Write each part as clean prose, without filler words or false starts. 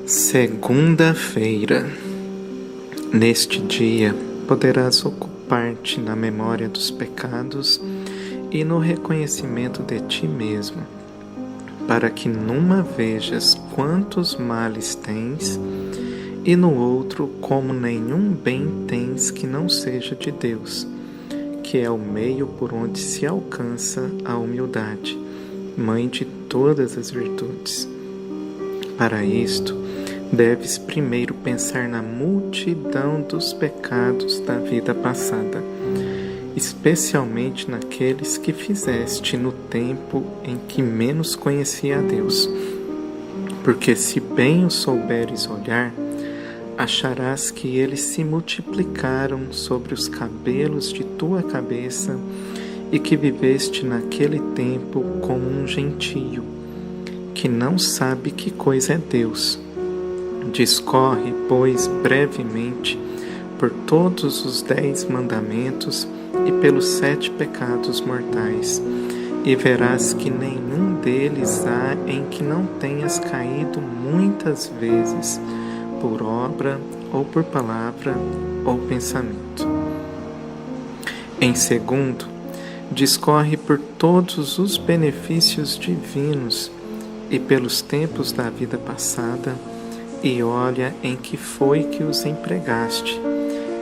Segunda-feira. Neste dia, poderás ocupar-te na memória dos pecados e no reconhecimento de ti mesmo, para que numa vejas quantos males tens e no outro como nenhum bem tens que não seja de Deus, que é o meio por onde se alcança a humildade, mãe de todas as virtudes. Para isto, deves primeiro pensar na multidão dos pecados da vida passada, especialmente naqueles que fizeste no tempo em que menos conhecia a Deus. Porque se bem os souberes olhar, acharás que eles se multiplicaram sobre os cabelos de tua cabeça e que viveste naquele tempo como um gentio, que não sabe que coisa é Deus. Discorre, pois, brevemente por todos os 10 mandamentos e pelos 7 pecados mortais, e verás que nenhum deles há em que não tenhas caído muitas vezes, por obra, ou por palavra, ou pensamento. Em segundo, discorre por todos os benefícios divinos e pelos tempos da vida passada, e olha em que foi que os empregaste,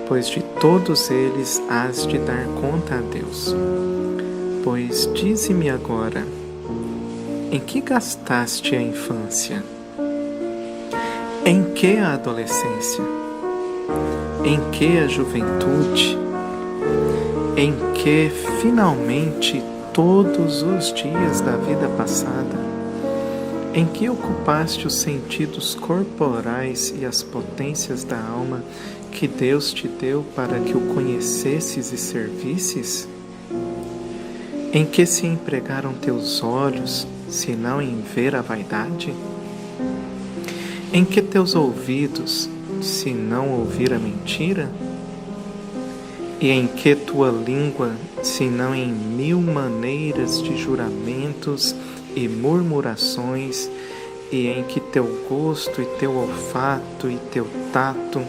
pois de todos eles hás de dar conta a Deus. Pois dize-me agora, em que gastaste a infância? Em que a adolescência? Em que a juventude? Em que, finalmente, todos os dias da vida passada? Em que ocupaste os sentidos corporais e as potências da alma que Deus te deu para que o conhecesses e servisses? Em que se empregaram teus olhos, se não em ver a vaidade? Em que teus ouvidos, se não ouvir a mentira? E em que tua língua, se não em 1000 maneiras de juramentos e murmurações, e em que teu gosto e teu olfato e teu tato,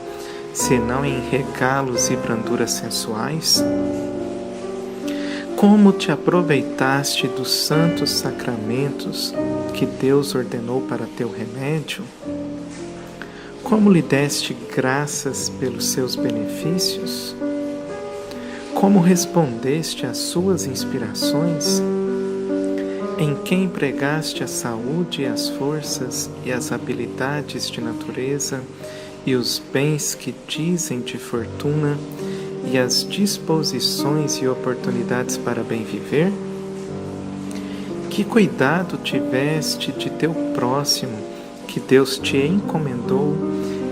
senão em regalos e branduras sensuais? Como te aproveitaste dos santos sacramentos que Deus ordenou para teu remédio? Como lhe deste graças pelos seus benefícios? Como respondeste às suas inspirações? Em que empregaste a saúde e as forças e as habilidades de natureza e os bens que dizem de fortuna e as disposições e oportunidades para bem viver? Que cuidado tiveste de teu próximo que Deus te encomendou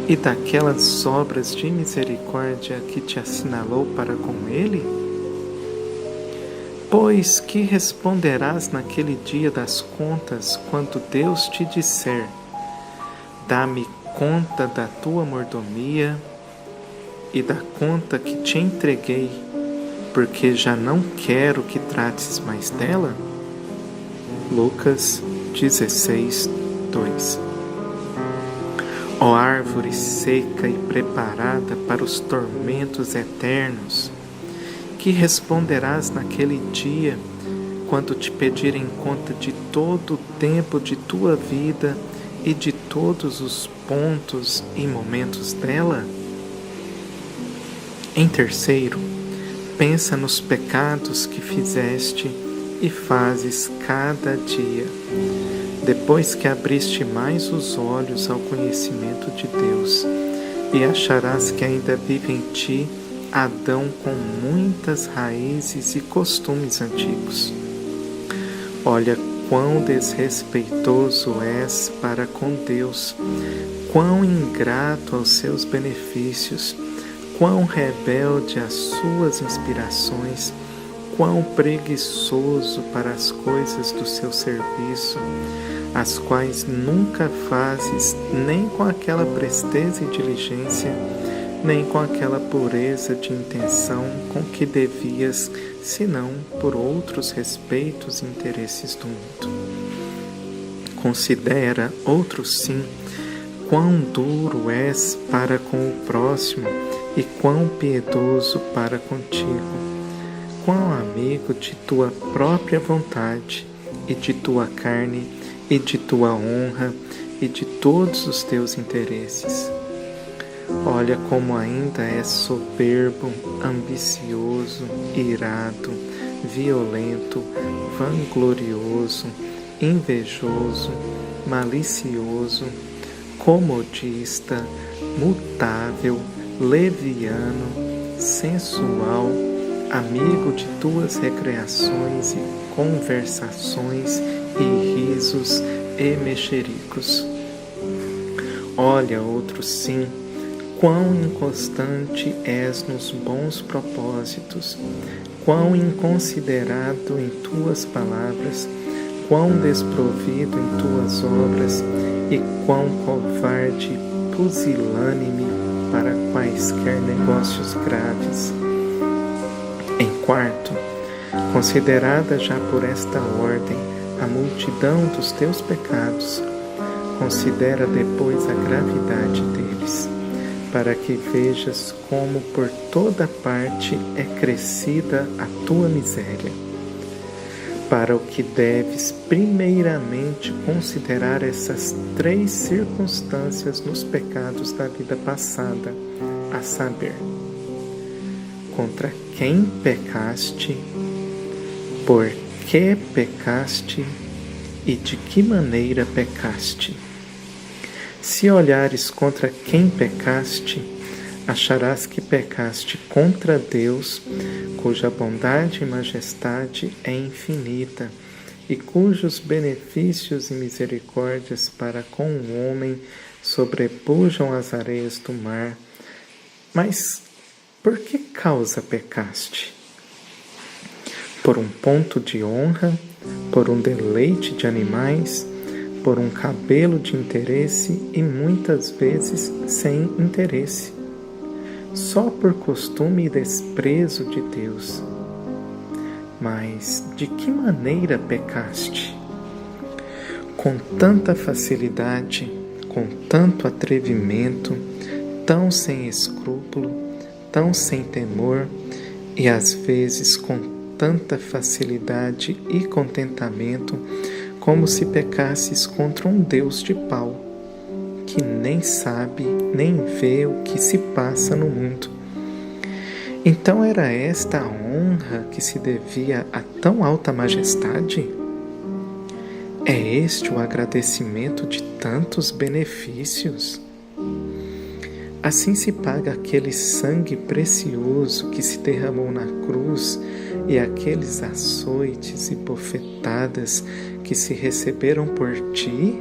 e daquelas obras de misericórdia que te assinalou para com ele? Pois que responderás naquele dia das contas quando Deus te disser: dá-me conta da tua mordomia e da conta que te entreguei, porque já não quero que trates mais dela? Lucas 16, 2. Ó árvore seca e preparada para os tormentos eternos, que responderás naquele dia, quando te pedirem conta de todo o tempo de tua vida e de todos os pontos e momentos dela? Em terceiro, pensa nos pecados que fizeste e fazes cada dia, depois que abriste mais os olhos ao conhecimento de Deus, e acharás que ainda vive em ti Adão com muitas raízes e costumes antigos. Olha quão desrespeitoso és para com Deus, quão ingrato aos seus benefícios, quão rebelde às suas inspirações, quão preguiçoso para as coisas do seu serviço, as quais nunca fazes nem com aquela presteza e diligência, nem com aquela pureza de intenção com que devias, senão por outros respeitos e interesses do mundo. Considera, outro sim, quão duro és para com o próximo e quão piedoso para contigo, quão amigo de tua própria vontade e de tua carne e de tua honra e de todos os teus interesses. Olha como ainda és soberbo, ambicioso, irado, violento, vanglorioso, invejoso, malicioso, comodista, mutável, leviano, sensual, amigo de tuas recreações e conversações e risos e mexericos. Olha, outro sim, quão inconstante és nos bons propósitos, quão inconsiderado em tuas palavras, quão desprovido em tuas obras e quão covarde e pusilânime para quaisquer negócios graves. Em quarto, considerada já por esta ordem a multidão dos teus pecados, considera depois a gravidade deles, para que vejas como por toda parte é crescida a tua miséria. Para o que deves primeiramente considerar essas 3 circunstâncias nos pecados da vida passada, a saber, contra quem pecaste, por que pecaste e de que maneira pecaste. Se olhares contra quem pecaste, acharás que pecaste contra Deus, cuja bondade e majestade é infinita, e cujos benefícios e misericórdias para com o homem sobrepujam as areias do mar. Mas por que causa pecaste? Por um ponto de honra, por um deleite de animais, por um cabelo de interesse e muitas vezes sem interesse, só por costume e desprezo de Deus. Mas de que maneira pecaste? Com tanta facilidade, com tanto atrevimento, tão sem escrúpulo, tão sem temor e às vezes com tanta facilidade e contentamento, como se pecasses contra um Deus de pau, que nem sabe nem vê o que se passa no mundo. Então era esta a honra que se devia a tão alta majestade? É este o agradecimento de tantos benefícios? Assim se paga aquele sangue precioso que se derramou na cruz e aqueles açoites e bofetadas que se receberam por ti?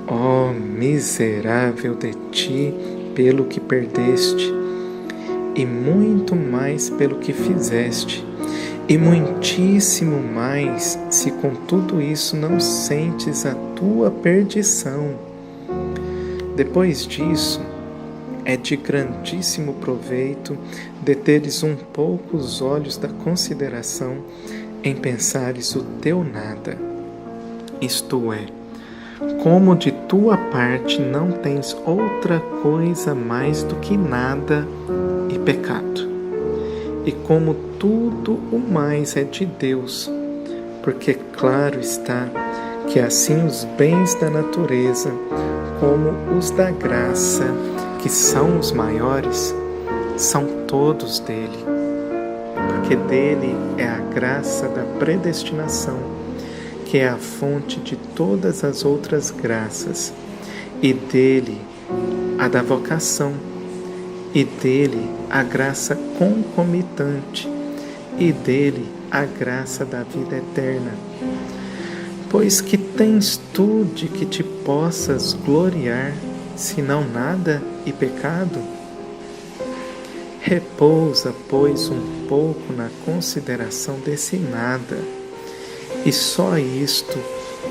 Ó miserável de ti pelo que perdeste, e muito mais pelo que fizeste, e muitíssimo mais se com tudo isso não sentes a tua perdição. Depois disso, é de grandíssimo proveito deteres um pouco os olhos da consideração em pensares o teu nada, isto é, como de tua parte não tens outra coisa mais do que nada e pecado, e como tudo o mais é de Deus, porque claro está que assim os bens da natureza como os da graça, que são os maiores, são todos dele, porque dele é a graça da predestinação, que é a fonte de todas as outras graças, e dele a da vocação, e dele a graça concomitante, e dele a graça da vida eterna. Pois que tens tu de que te possas gloriar, senão nada e pecado? Repousa, pois, um pouco na consideração desse nada, e só isto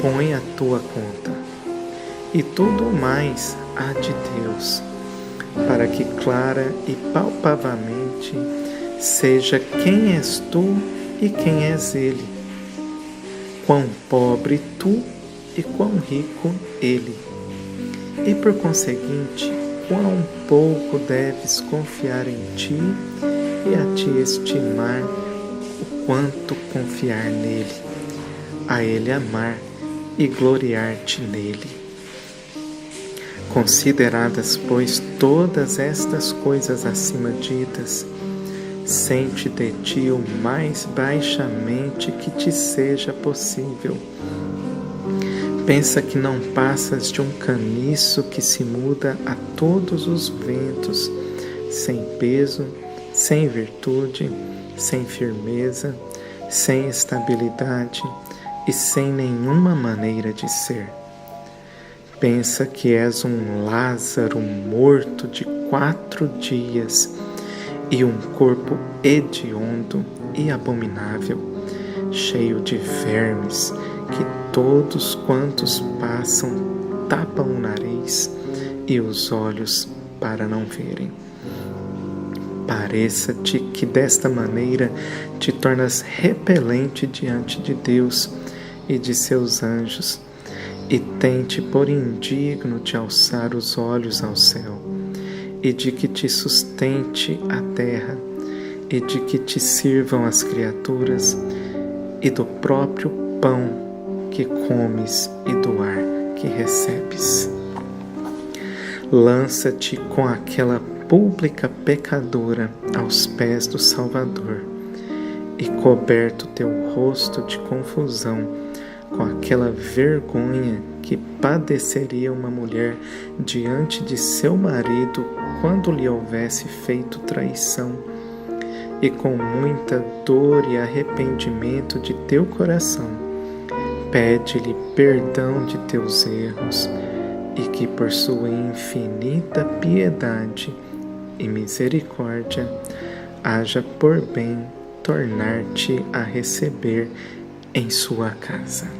põe à tua conta, e tudo mais há de Deus, para que clara e palpavelmente seja quem és tu e quem és ele, quão pobre tu e quão rico ele, e por conseguinte, quão pouco deves confiar em ti e a te estimar o quanto confiar nele, a ele amar e gloriar-te nele. Consideradas, pois, todas estas coisas acima ditas, sente de ti o mais baixamente que te seja possível. Pensa que não passas de um caniço que se muda a todos os ventos, sem peso, sem virtude, sem firmeza, sem estabilidade e sem nenhuma maneira de ser. Pensa que és um Lázaro morto de 4 dias e um corpo hediondo e abominável, cheio de vermes, que todos quantos passam tapam o nariz e os olhos para não verem. Pareça-te que desta maneira te tornas repelente diante de Deus e de seus anjos, e tente por indigno te alçar os olhos ao céu, e de que te sustente a terra, e de que te sirvam as criaturas, e do próprio pão que comes e do ar que recebes. Lança-te com aquela pública pecadora aos pés do Salvador, e coberto teu rosto de confusão, com aquela vergonha que padeceria uma mulher diante de seu marido quando lhe houvesse feito traição, e com muita dor e arrependimento de teu coração, pede-lhe perdão de teus erros, e que por sua infinita piedade e misericórdia haja por bem tornar-te a receber em sua casa.